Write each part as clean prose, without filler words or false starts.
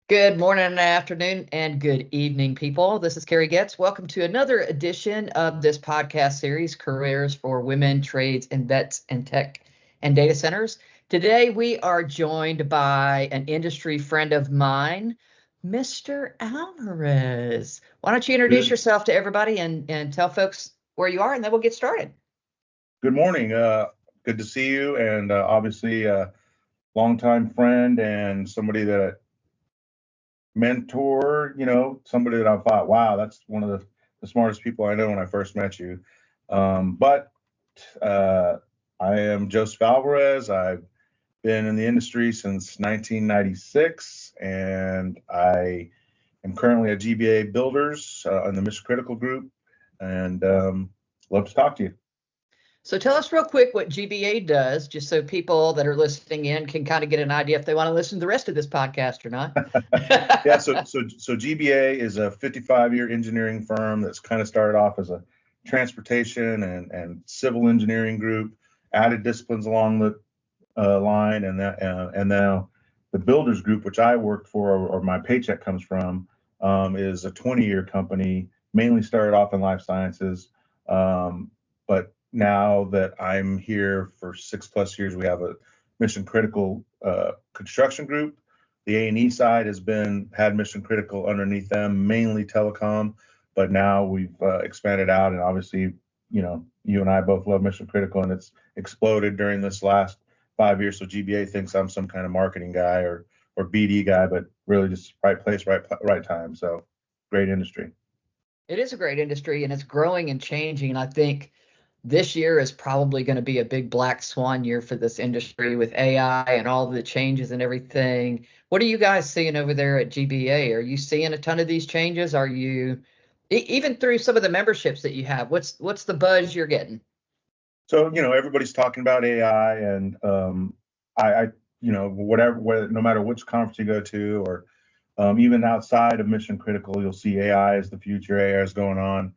Good morning and afternoon and good evening, people. This is Carrie Getz. Welcome to another edition of this podcast series, Careers for Women, Trades, and Vets and Tech and Data Centers. Today, we are joined by an industry friend of mine, Mr. Alvarez. Why don't you introduce yourself to everybody and tell folks where you are, and then we'll get started. Good morning. Good to see you, and obviously a longtime friend and somebody that mentor, somebody that I thought, wow, that's one of the smartest people I know when I first met you. But I am Joseph Alvarez. I've been in the industry since 1996, and I am currently at GBA Builders in the Mission Critical group, and love to talk to you. So tell us real quick what GBA does, just so people that are listening in can kind of get an idea if they want to listen to the rest of this podcast or not. Yeah, so GBA is a 55-year engineering firm that's kind of started off as a transportation and civil engineering group, added disciplines along the line, and now the Builders Group, which I worked for or my paycheck comes from, is a 20-year company, mainly started off in life sciences, but now that I'm here for 6+ years, we have a mission critical construction group. The A&E side had mission critical underneath them, mainly telecom, but now we've expanded out, and obviously, you and I both love mission critical, and it's exploded during this last 5 years. So GBA thinks I'm some kind of marketing guy or BD guy, but really just right place, right time. So great industry. It is a great industry, and it's growing and changing. And I think this year is probably going to be a big black swan year for this industry with AI and all the changes and everything. What are you guys seeing over there at GBA? Are you seeing a ton of these changes? Are you, even through some of the memberships that you have, what's the buzz you're getting? So, everybody's talking about AI, and I whatever, no matter which conference you go to, or even outside of mission critical, you'll see AI is the future. AI is going on,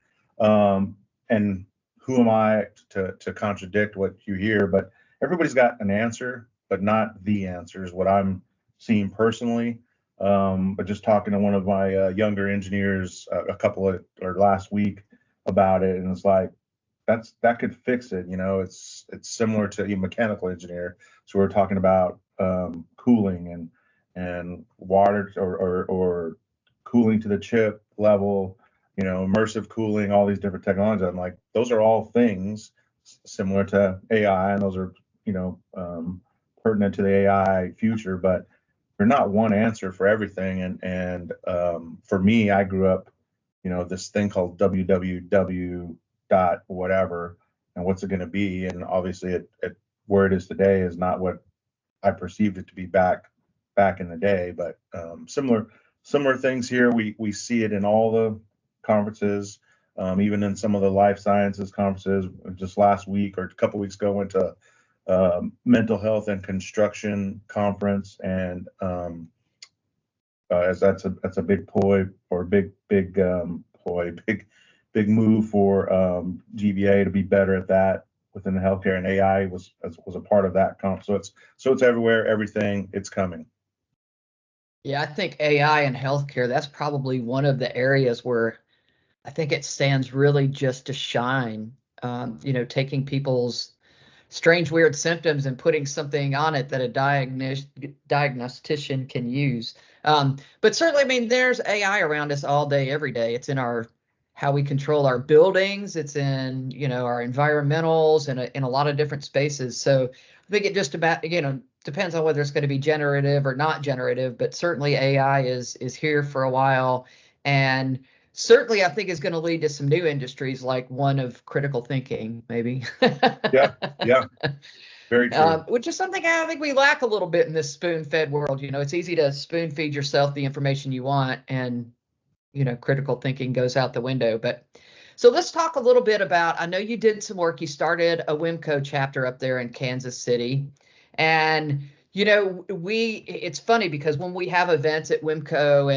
and who am I to contradict what you hear? But everybody's got an answer, but not the answer is what I'm seeing personally. But just talking to one of my younger engineers last week about it, and it's like that could fix it. It's similar to a mechanical engineer. So we're talking about cooling and water or cooling to the chip level. Immersive cooling, all these different technologies. I'm like, those are all things similar to AI, and those are, pertinent to the AI future, but they're not one answer for everything. And for me, I grew up, this thing called www dot whatever, and what's it going to be? And obviously, it where it is today is not what I perceived it to be back in the day. But similar things here. We see it in all the conferences, even in some of the life sciences conferences. Just last week or a couple weeks ago, went to mental health and construction conference, and as that's a big ploy, or big move for GBA to be better at that within the healthcare, and AI was a part of that conference. So it's everywhere, everything, it's coming. Yeah, I think AI and healthcare, that's probably one of the areas where I think it stands really just to shine. Taking people's strange, weird symptoms and putting something on it that a diagnostician can use. But certainly, there's AI around us all day, every day. It's in how we control our buildings. It's in, our environmentals and in a lot of different spaces. So I think it just about, depends on whether it's going to be generative or not generative, but certainly AI is here for a while. And certainly, I think is going to lead to some new industries, like one of critical thinking, maybe. Yeah, very true. Which is something I think we lack a little bit in this spoon-fed world. It's easy to spoon-feed yourself the information you want, and critical thinking goes out the window. But so let's talk a little bit about. I know you did some work. You started a WIMCO chapter up there in Kansas City, and it's funny because when we have events at WIMCO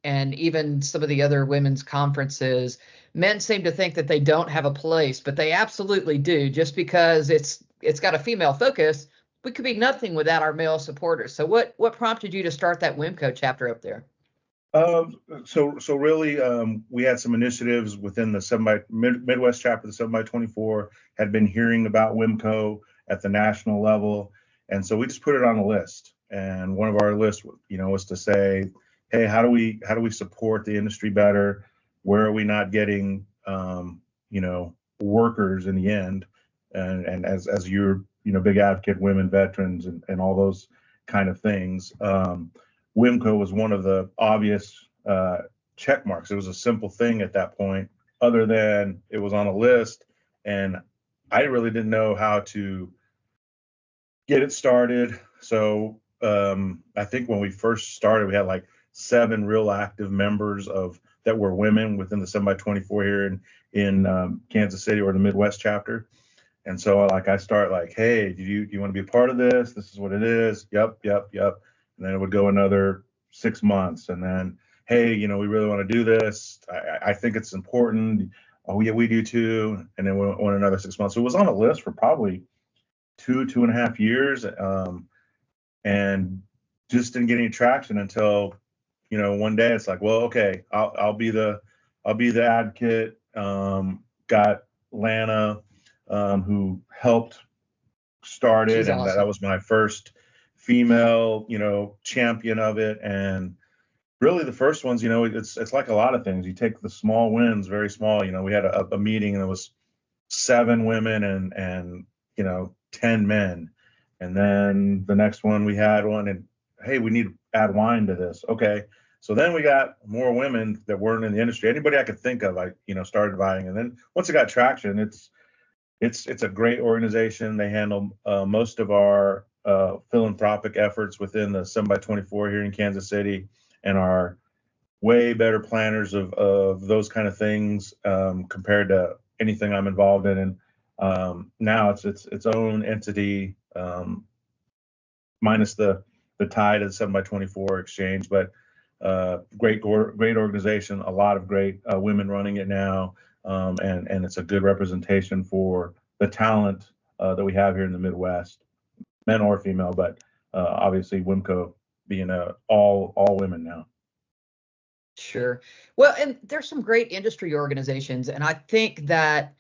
and even some of the other women's conferences, men seem to think that they don't have a place, but they absolutely do. Just because it's got a female focus we could be nothing without our male supporters. So what prompted you to start that WIMCO chapter up there? So really, we had some initiatives within the Midwest chapter, the 7x24, had been hearing about WIMCO at the national level. And so we just put it on a list. And one of our lists, was to say, hey, how do we support the industry better? Where are we not getting, workers in the end? And as you're, big advocate, women, veterans, and all those kind of things. WIMCO was one of the obvious check marks. It was a simple thing at that point, other than it was on a list, and I really didn't know how to get it started. So I think when we first started, we had like 7 real active members that were women within the 7x24 here in Kansas City, or the Midwest chapter. And so I start like, hey, do you want to be a part of this? This is what it is. Yep. And then it would go another 6 months, and then, hey, we really want to do this. I think it's important. Oh yeah, we do too. And then we went another 6 months. So it was on a list for probably 2.5 years, and just didn't get any traction until, one day it's like, well, okay, I'll be the advocate. Got Lana, who helped start it, She's and awesome. that was my first female, champion of it. And really the first ones, it's like a lot of things. You take the small wins, very small. We had a meeting, and it was 7 women and 10 men. And then the next one, we had one, and hey, we need to add wine to this. Okay. So then we got more women that weren't in the industry. Anybody I could think of, I started buying. And then once it got traction, it's a great organization. They handle most of our philanthropic efforts within the 7x24 here in Kansas City, and are way better planners of those kind of things compared to anything I'm involved in. And now it's its own entity, minus the tie to the 7x24 exchange, but great organization, a lot of great women running it now, and it's a good representation for the talent that we have here in the Midwest, men or female, but obviously WIMCO being all women now. Sure. Well, and there's some great industry organizations, and I think that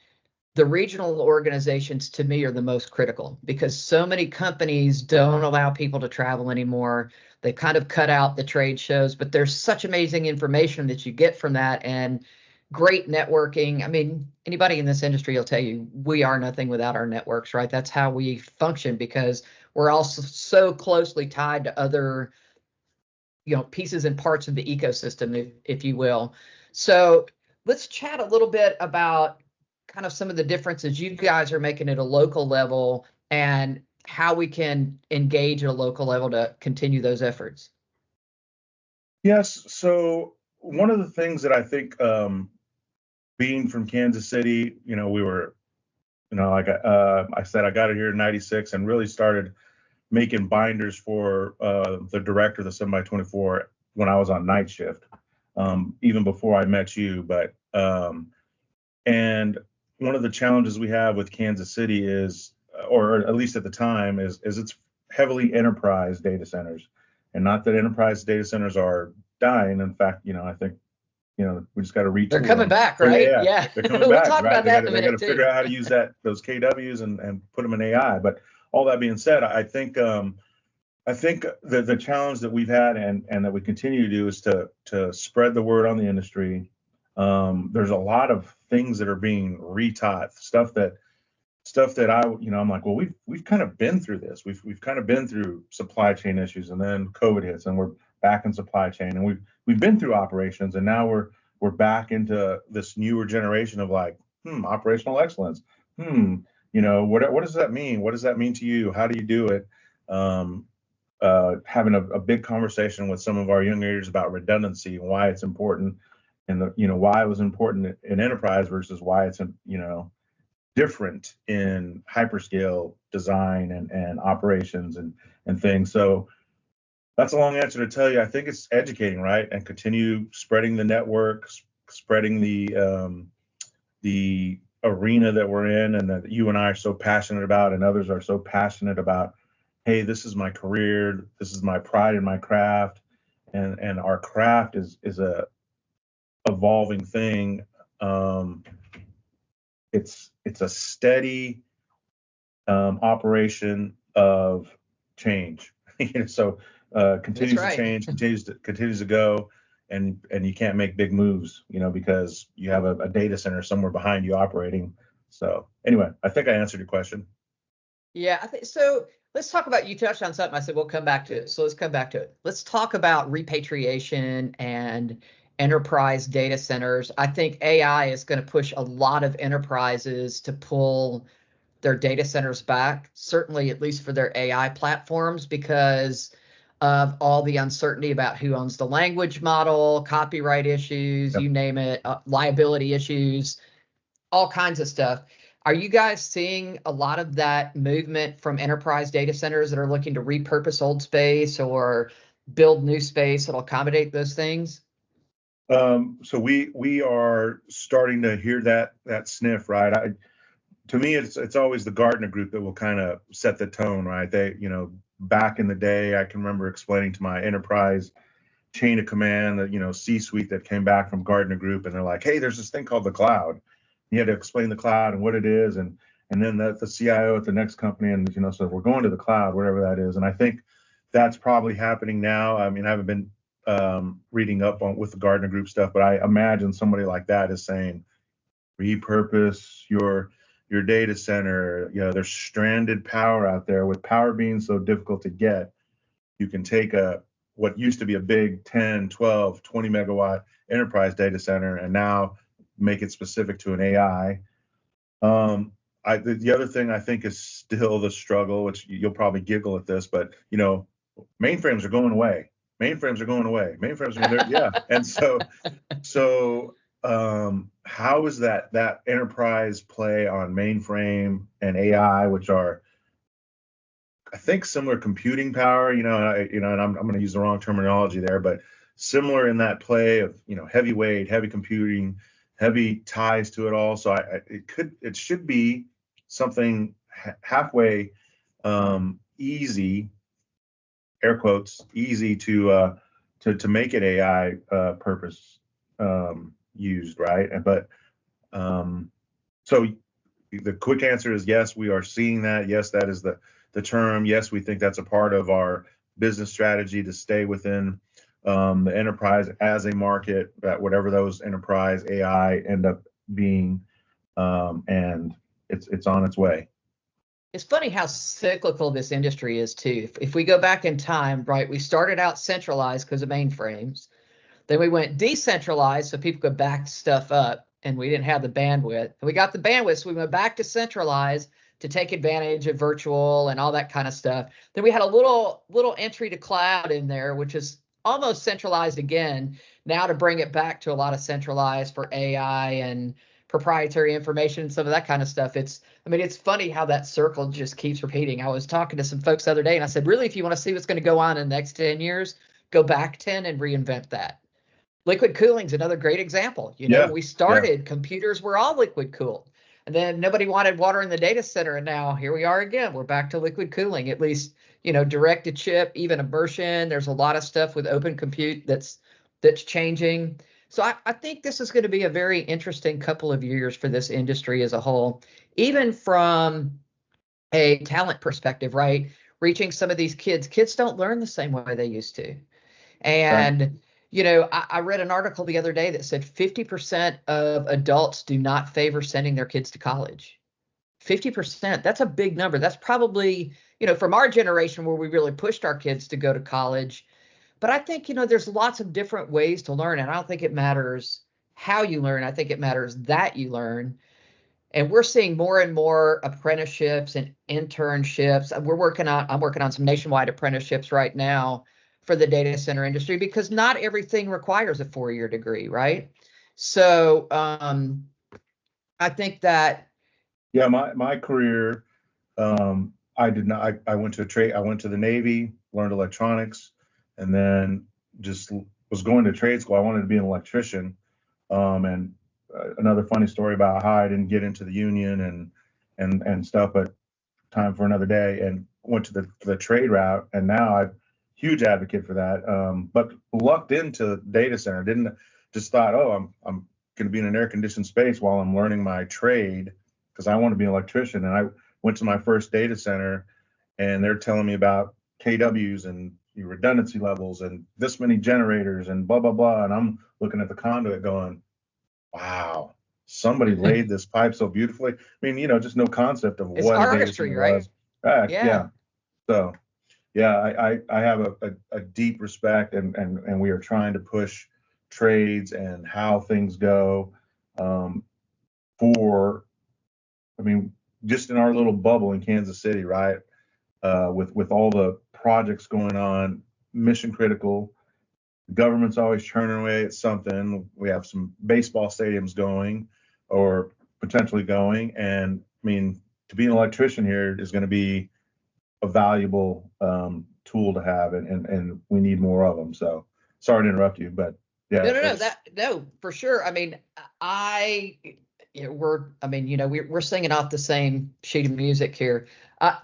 the regional organizations, to me, are the most critical, because so many companies don't allow people to travel anymore. They kind of cut out the trade shows, but there's such amazing information that you get from that, and great networking. I mean, anybody in this industry will tell you we are nothing without our networks, right? That's how we function, because we're all so closely tied to other, pieces and parts of the ecosystem, if you will. So let's chat a little bit about kind of some of the differences you guys are making at a local level, and how we can engage at a local level to continue those efforts. Yes. So one of the things that I think, being from Kansas City, we were, like I said, I got it here in '96 and really started making binders for the director of the 7x24 when I was on night shift, even before I met you. But and one of the challenges we have with Kansas City is, or at least at the time, is it's heavily enterprise data centers. And not that enterprise data centers are dying. In fact, I think, we just got to retool. They're coming them. back, right? Yeah. They're coming we'll back. talk Right? about that in a They got minute to too. figure out how to use those KWs and put them in AI. But all that being said, I think the challenge that we've had and that we continue to do is to spread the word on the industry. There's a lot of things that are being retaught, stuff that I'm like, well, we've kind of been through this. We've kind of been through supply chain issues, and then COVID hits, and we're back in supply chain, and we've been through operations, and now we're back into this newer generation of like, operational excellence. What does that mean? What does that mean to you? How do you do it? Having a big conversation with some of our young leaders about redundancy and why it's important, and why it was important in enterprise versus why it's different in hyperscale design and operations and things. So that's a long answer to tell you. I think it's educating, right? And continue spreading the network, spreading the arena that we're in, and that you and I are so passionate about, and others are so passionate about hey, this is my career, this is my pride in my craft, and our craft is a evolving thing. It's a steady operation of change. So That's continues to right. change, continues to go, and you can't make big moves, because you have a data center somewhere behind you operating. So anyway, I think I answered your question. Yeah, I think so. Let's talk about, you touched on something. I said we'll come back to it. So let's come back to it. Let's talk about repatriation and enterprise data centers. I think AI is going to push a lot of enterprises to pull their data centers back, certainly at least for their AI platforms, because of all the uncertainty about who owns the language model, copyright issues, Yep. you name it, liability issues, all kinds of stuff. Are you guys seeing a lot of that movement from enterprise data centers that are looking to repurpose old space or build new space that'll accommodate those things? So we are starting to hear that sniff, right? To me, it's always the Gartner group that will kind of set the tone, right? They, back in the day, I can remember explaining to my enterprise chain of command, that C-suite that came back from Gartner Group, and they're like, hey, there's this thing called the cloud. You had to explain the cloud and what it is, and then the CIO at the next company, and so we're going to the cloud, whatever that is. And I think that's probably happening now. I mean, I haven't been reading up on with the Gartner Group stuff, but I imagine somebody like that is saying, repurpose your data center. There's stranded power out there. With power being so difficult to get, you can take what used to be a big 10, 12, 20 megawatt enterprise data center and now make it specific to an AI. The other thing I think is still the struggle, which you'll probably giggle at this, but mainframes are going away. Mainframes are going away. Mainframes are there, yeah. And so how is that enterprise play on mainframe and AI, which are, I think, similar computing power, and I'm going to use the wrong terminology there, but similar in that play of, heavyweight, heavy computing, heavy ties to it all. So it should be something halfway easy, air quotes, easy to make it AI purpose used, right? But so the quick answer is yes, we are seeing that. Yes, that is the term. Yes, we think that's a part of our business strategy to stay within the enterprise as a market, that whatever those enterprise AI end up being, and it's on its way. It's funny how cyclical this industry is too. If we go back in time, right, we started out centralized because of mainframes. Then we went decentralized so people could back stuff up and we didn't have the bandwidth. And we got the bandwidth, so we went back to centralized to take advantage of virtual and all that kind of stuff. Then we had a little entry to cloud in there, which is almost centralized again, now to bring it back to a lot of centralized for AI and proprietary information and some of that kind of stuff. It's funny how that circle just keeps repeating. I was talking to some folks the other day and I said, really, if you want to see what's going to go on in the next 10 years, go back 10 and reinvent that. Liquid cooling is another great example. Yeah, we started, computers were all liquid cooled. And then nobody wanted water in the data center. And now here we are again. We're back to liquid cooling, at least, direct to chip, even immersion. There's a lot of stuff with open compute that's changing. So I think this is going to be a very interesting couple of years for this industry as a whole, even from a talent perspective, right? Reaching some of these kids. Kids don't learn the same way they used to. right. And I read an article the other day that said 50% of adults do not favor sending their kids to college. 50%, that's a big number. That's probably, from our generation where we really pushed our kids to go to college. But I think, there's lots of different ways to learn. And I don't think it matters how you learn. I think it matters that you learn. And we're seeing more and more apprenticeships and internships. I'm working on some nationwide apprenticeships right now for the data center industry because not everything requires a 4-year degree, right? So I think that. Yeah, my career, I did not. I went to a trade. I went to the Navy, learned electronics, and then just was going to trade school. I wanted to be an electrician. And another funny story about how I didn't get into the union and stuff, but time for another day. And went to the trade route, and now I'm huge advocate for that. But lucked into data center, didn't just thought, oh, I'm going to be in an air conditioned space while I'm learning my trade because I want to be an electrician. And I went to my first data center, and they're telling me about KWs and redundancy levels and this many generators and blah blah blah. And I'm looking at the conduit going, wow, somebody laid this pipe so beautifully. I mean, just no concept of It's what a data artistry, center right? was. Yeah. Yeah. So yeah, I have a deep respect, and we are trying to push trades and how things go for, I mean, just in our little bubble in Kansas City, right? With all the projects going on, mission critical. The government's always churning away at something. We have some baseball stadiums going or potentially going. And I mean, to be an electrician here is going to be a valuable tool to have, and we need more of them. So sorry to interrupt you, but yeah. No, for sure. I mean, we're singing off the same sheet of music here.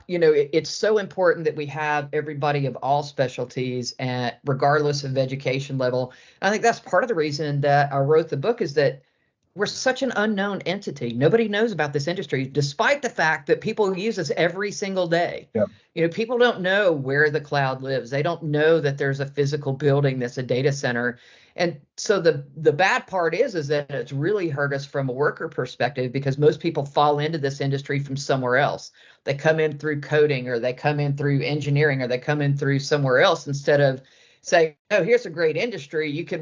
It's so important that we have everybody of all specialties, and regardless of education level. I think that's part of the reason that I wrote the book, is that we're such an unknown entity. Nobody knows about this industry, despite the fact that people use us every single day. Yeah. People don't know where the cloud lives. They don't know that there's a physical building that's a data center. And so the bad part is that it's really hurt us from a worker perspective, because most people fall into this industry from somewhere else. They come in through coding, or they come in through engineering, or they come in through somewhere else, instead of saying, oh, here's a great industry. You can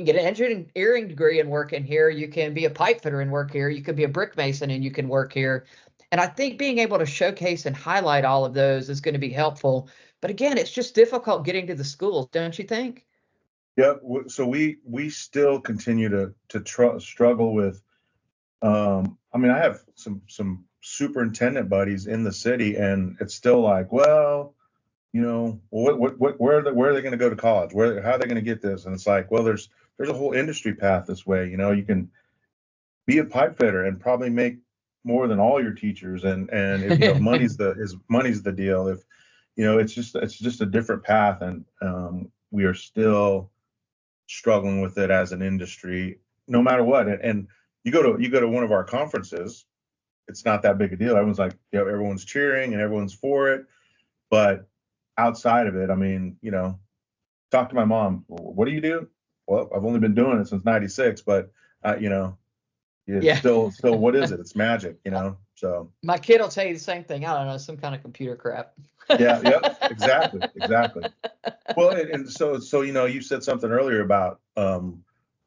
get an engineering degree and work in here. You can be a pipe fitter and work here. You could be a brick mason and you can work here. And I think being able to showcase and highlight all of those is going to be helpful. But again, it's just difficult getting to the schools, don't you think? Yeah. So we still continue to struggle with. I mean, I have some superintendent buddies in the city, and it's still like, well, where are they going to go to college? How are they going to get this? And it's like, well, there's a whole industry path this way. You can be a pipe fitter and probably make more than all your teachers. And if money's the deal. If it's just a different path, and we are still struggling with it as an industry, no matter what. And you go to one of our conferences, it's not that big a deal. Everyone's like, everyone's cheering and everyone's for it, but outside of it, I mean, talk to my mom. What do you do? Well, I've only been doing it since '96, but still, what is it? It's magic, So my kid will tell you the same thing. I don't know, some kind of computer crap. Yeah, yep, exactly. Well, and so you said something earlier about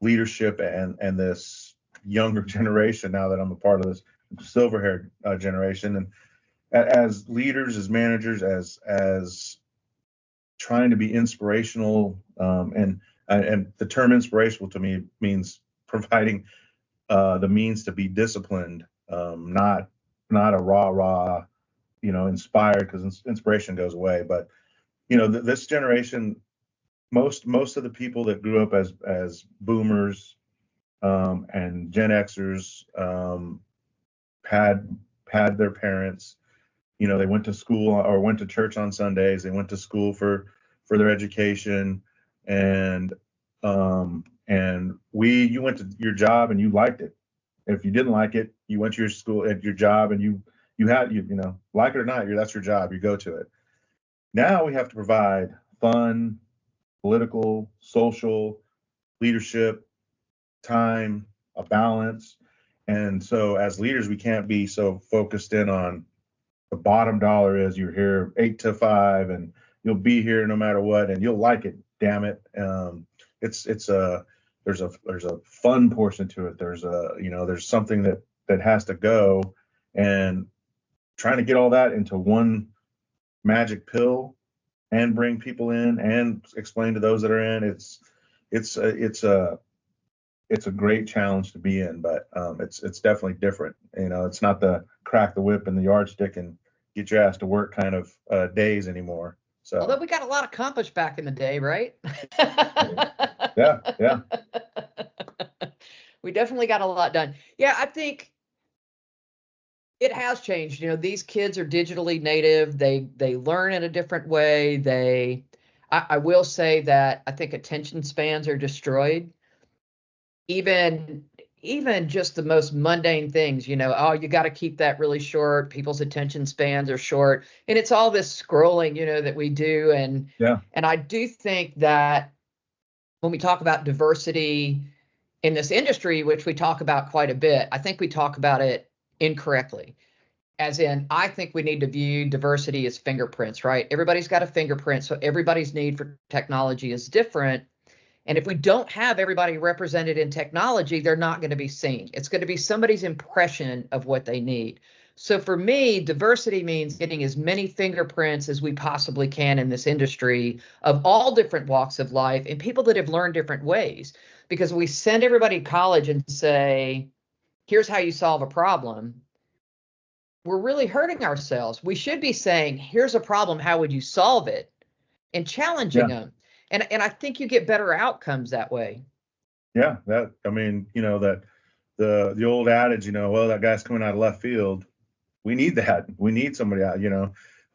leadership and this younger generation. Now that I'm a part of this silver-haired generation, and as leaders, as managers, as trying to be inspirational, and the term inspirational to me means providing the means to be disciplined, not a rah, inspired, because inspiration goes away. But this generation, most of the people that grew up as boomers and Gen Xers had their parents. They went to school or went to church on Sundays. They went to school for their education, and you went to your job and you liked it. If you didn't like it, you went to your school at your job, and you like it or not, that's your job. You go to it. Now we have to provide fun, political, social, leadership, time, a balance. And so as leaders, we can't be so focused in on the bottom dollar is you're here 8 to 5 and you'll be here no matter what, and you'll like it, damn it. There's a fun portion to it. There's something that has to go, and trying to get all that into one magic pill and bring people in and explain to those that are in, it's a great challenge to be in, but it's definitely different. It's not the crack the whip and the yardstick and get your ass to work kind of days anymore. So although we got a lot accomplished back in the day, right? Yeah. We definitely got a lot done. Yeah, I think It has changed. These kids are digitally native. They learn in a different way. I will say that I think attention spans are destroyed. Even just the most mundane things, oh, you got to keep that really short. People's attention spans are short, and it's all this scrolling, that we do. And Yeah. and I do think that when we talk about diversity in this industry, which we talk about quite a bit, I think we talk about it incorrectly. As in, I think we need to view diversity as fingerprints, right? Everybody's got a fingerprint, so everybody's need for technology is different. And if we don't have everybody represented in technology, they're not going to be seen. It's going to be somebody's impression of what they need. So for me, diversity means getting as many fingerprints as we possibly can in this industry of all different walks of life and people that have learned different ways. Because we send everybody to college and say, here's how you solve a problem, we're really hurting ourselves. We should be saying, here's a problem, how would you solve it? And challenging them. And I think you get better outcomes that way. Yeah, that the old adage, well, that guy's coming out of left field. We need that. We need somebody out,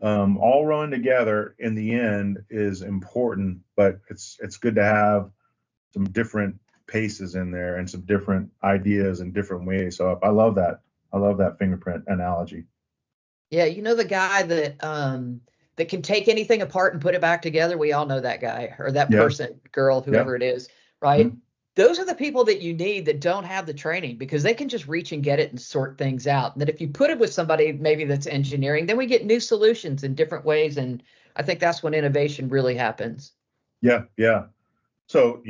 all rowing together in the end is important, but it's good to have some different paces in there and some different ideas and different ways. So I love that. I love that fingerprint analogy. Yeah, the guy that can take anything apart and put it back together. We all know that guy or that person, girl, whoever it is, right? Mm-hmm. Those are the people that you need that don't have the training because they can just reach and get it and sort things out. And that if you put it with somebody maybe that's engineering, then we get new solutions in different ways. And I think that's when innovation really happens. Yeah, yeah. So,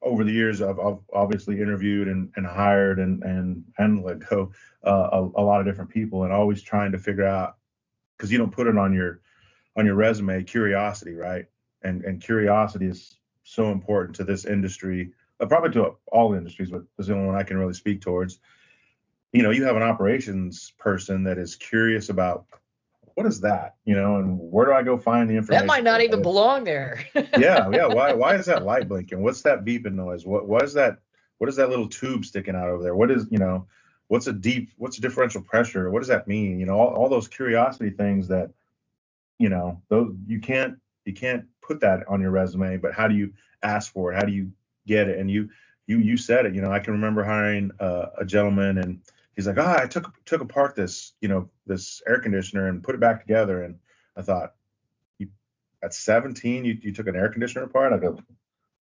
over the years, I've obviously interviewed and hired and let go a lot of different people, and always trying to figure out, because you don't put it on your resume, curiosity, right? And curiosity is so important to this industry, probably to all industries, but it's the only one I can really speak towards. You have an operations person that is curious about what is that, and where do I go find the information? That might not even belong there. yeah. Why is that light blinking? What's that beeping noise? What is that? What is that little tube sticking out over there? What is, what's a differential pressure? What does that mean? All those curiosity things that, those you can't put that on your resume, but how do you ask for it? How do you get it? And you said it, I can remember hiring a gentleman, and he's like, I took apart this, this air conditioner and put it back together. And I thought, at 17, you took an air conditioner apart? I go,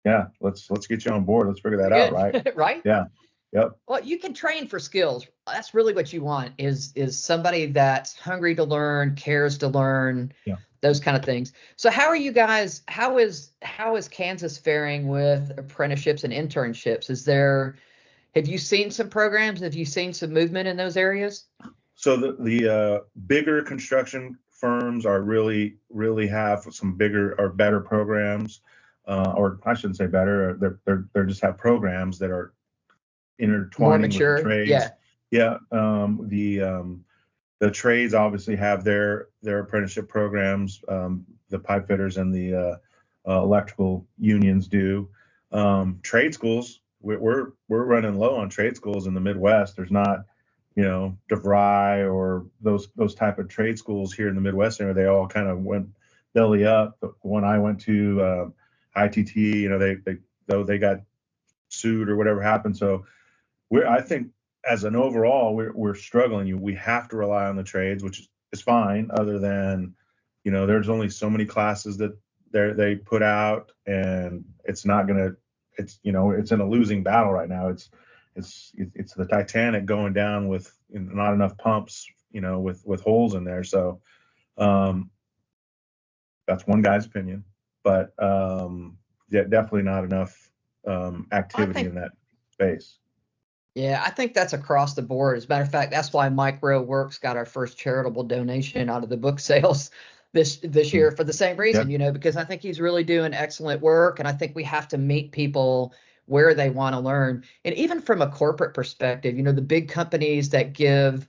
yeah, let's get you on board. Let's figure that out, right? Right? Yeah. Yep. Well, you can train for skills. That's really what you want is somebody that's hungry to learn, cares to learn, those kind of things. So how are you guys, how is Kansas faring with apprenticeships and internships? Have you seen some programs? Have you seen some movement in those areas? So the bigger construction firms are really have some bigger or better programs, or I shouldn't say better. They just have programs that are intertwining with the trades. Yeah. The trades obviously have their apprenticeship programs. The pipe fitters and the electrical unions do. Trade schools, we're running low on trade schools in the Midwest. There's not, DeVry or those type of trade schools here in the Midwest area. They all kind of went belly up. When I went to ITT, they got sued or whatever happened. So I think as an overall, we're struggling. We have to rely on the trades, which is fine. Other than, there's only so many classes that they put out, and it's not gonna. It's in a losing battle right now. It's the Titanic going down with not enough pumps, with holes in there. So that's one guy's opinion, but definitely not enough activity in that space. Yeah, I think that's across the board. As a matter of fact, that's why Micro Works got our first charitable donation out of the book sales this year for the same reason, because I think he's really doing excellent work. And I think we have to meet people where they want to learn. And even from a corporate perspective, the big companies that give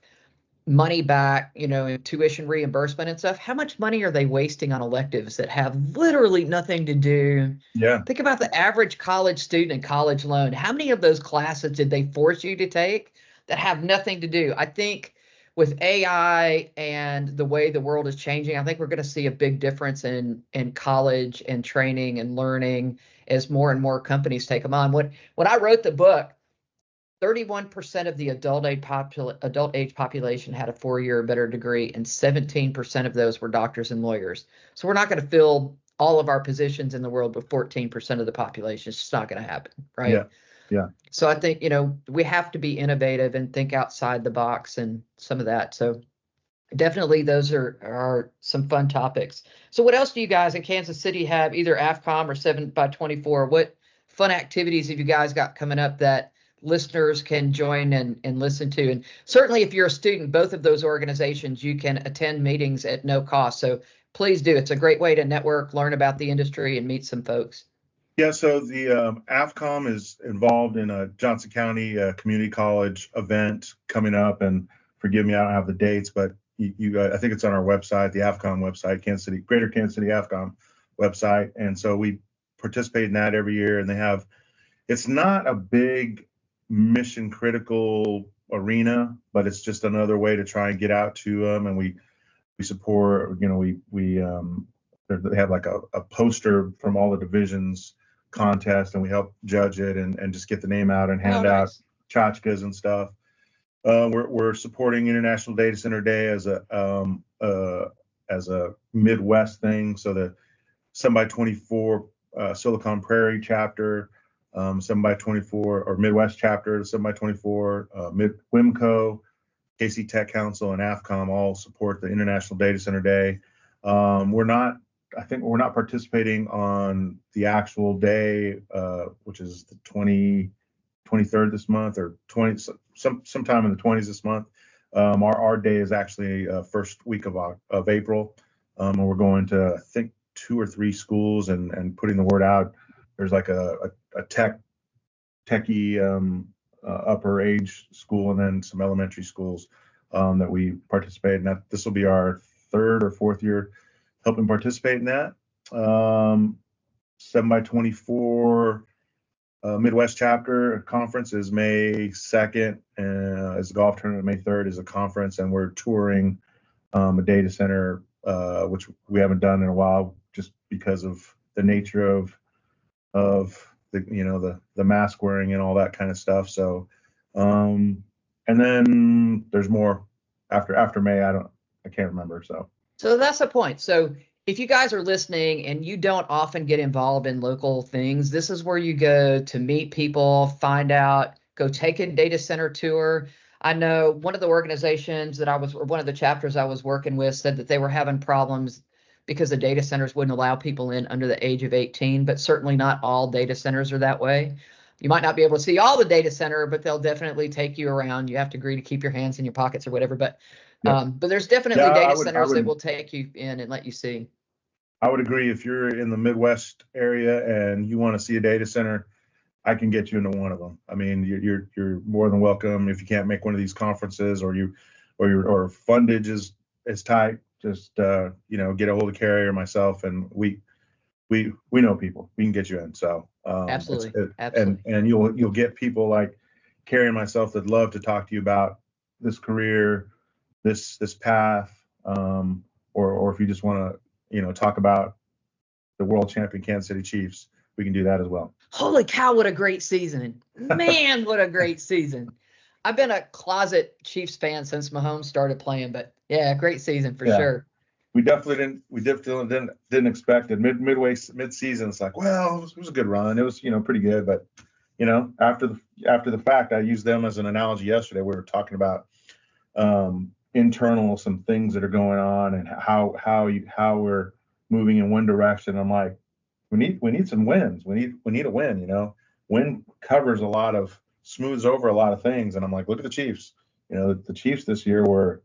money back, in tuition reimbursement and stuff, how much money are they wasting on electives that have literally nothing to do? Yeah. Think about the average college student and college loan. How many of those classes did they force you to take that have nothing to do? I think with AI and the way the world is changing, I think we're going to see a big difference in college and training and learning as more and more companies take them on. When I wrote the book, 31% of the adult age population had a 4-year or better degree, and 17% of those were doctors and lawyers. So we're not going to fill all of our positions in the world with 14% of the population. It's just not going to happen, right? Yeah. Yeah. So I think, we have to be innovative and think outside the box and some of that. So definitely those are some fun topics. So what else do you guys in Kansas City have, either AFCOM or 7x24? What fun activities have you guys got coming up that listeners can join and listen to? And certainly if you're a student, both of those organizations, you can attend meetings at no cost. So please do. It's a great way to network, learn about the industry, and meet some folks. Yeah, so the AFCOM is involved in a Johnson County Community College event coming up, and forgive me, I don't have the dates, but I think it's on our website, the AFCOM website, Greater Kansas City AFCOM website, and so we participate in that every year. And it's not a big mission critical arena, but it's just another way to try and get out to them, and we support. They have like a poster from all the divisions contest, and we help judge it and just get the name out and hand out tchotchkes and stuff. We're supporting International Data Center Day as a Midwest thing. So the 7x24 Silicon Prairie chapter, 7x24 or Midwest chapter, 7x24 WIMCO, KC Tech Council, and AFCOM all support the International Data Center Day. I think we're not participating on the actual day, which is the 23rd this month, or sometime in the 20s this month. Our day is actually first week of April, and we're going to, I think, 2 or 3 schools and putting the word out. There's like a techie upper age school, and then some elementary schools that we participate in. This will be our 3rd or 4th year helping participate in that. 7x24 Midwest chapter conference is May 2nd, is a golf tournament. May 3rd is a conference, and we're touring a data center, which we haven't done in a while, just because of the nature of the mask wearing and all that kind of stuff. So, and then there's more after May. I can't remember. So that's the point. So if you guys are listening and you don't often get involved in local things, this is where you go to meet people, find out, go take a data center tour. I know one of the organizations one of the chapters I was working with said that they were having problems because the data centers wouldn't allow people in under the age of 18, but certainly not all data centers are that way. You might not be able to see all the data center, but they'll definitely take you around. You have to agree to keep your hands in your pockets or whatever. But there's definitely data centers that will take you in and let you see. I would agree. If you're in the Midwest area and you want to see a data center, I can get you into one of them. I mean, you're more than welcome. If you can't make one of these conferences, or fundage is tight, just get a hold of Carrie or myself, and we know people. We can get you in. So absolutely. And you'll get people like Carrie and myself that love to talk to you about this career, this path, or if you just want to talk about the world champion Kansas City Chiefs, we can do that as well. Holy cow, what a great season. Man, what a great season. I've been a closet Chiefs fan since Mahomes started playing, but yeah, great season for sure. We definitely didn't expect it. Mid-season, it's like, well, it was a good run. It was, pretty good, but after the fact, I used them as an analogy yesterday. We were talking about internal, some things that are going on, and how we're moving in one direction. I'm like, we need some wins. We need a win. Win covers smooths over a lot of things. And I'm like, look at the Chiefs. The Chiefs this year were,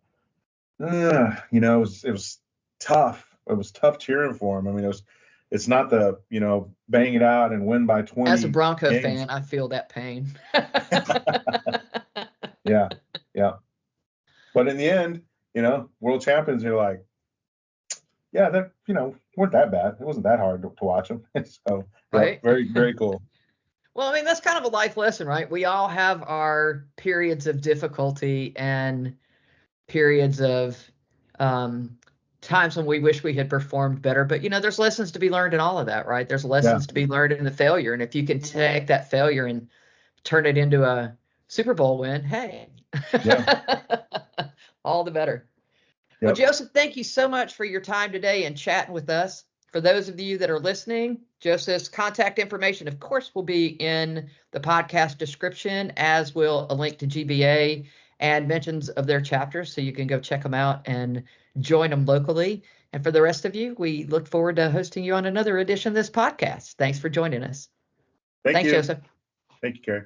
it was tough. It was tough cheering for them. I mean, it's not the bang it out and win by 20. As a Bronco games. fan, I feel that pain. Yeah. But in the end, world champions, you're like, yeah, that weren't that bad. It wasn't that hard to watch them. So right. Very, very cool. Well, I mean, that's kind of a life lesson, right? We all have our periods of difficulty, and periods of times when we wish we had performed better. But, there's lessons to be learned in all of that, right? There's Yeah. lessons to be learned in the failure. And if you can take that failure and turn it into a Super Bowl win, hey, Yeah. all the better. Well, Yep. Joseph, thank you so much for your time today and chatting with us. For those of you that are listening, Joseph's contact information, of course, will be in the podcast description, as will a link to GBA and mentions of their chapters, so you can go check them out and join them locally. And for the rest of you, we look forward to hosting you on another edition of this podcast. Thanks for joining us. Thanks, Joseph. Thank you, Carrie.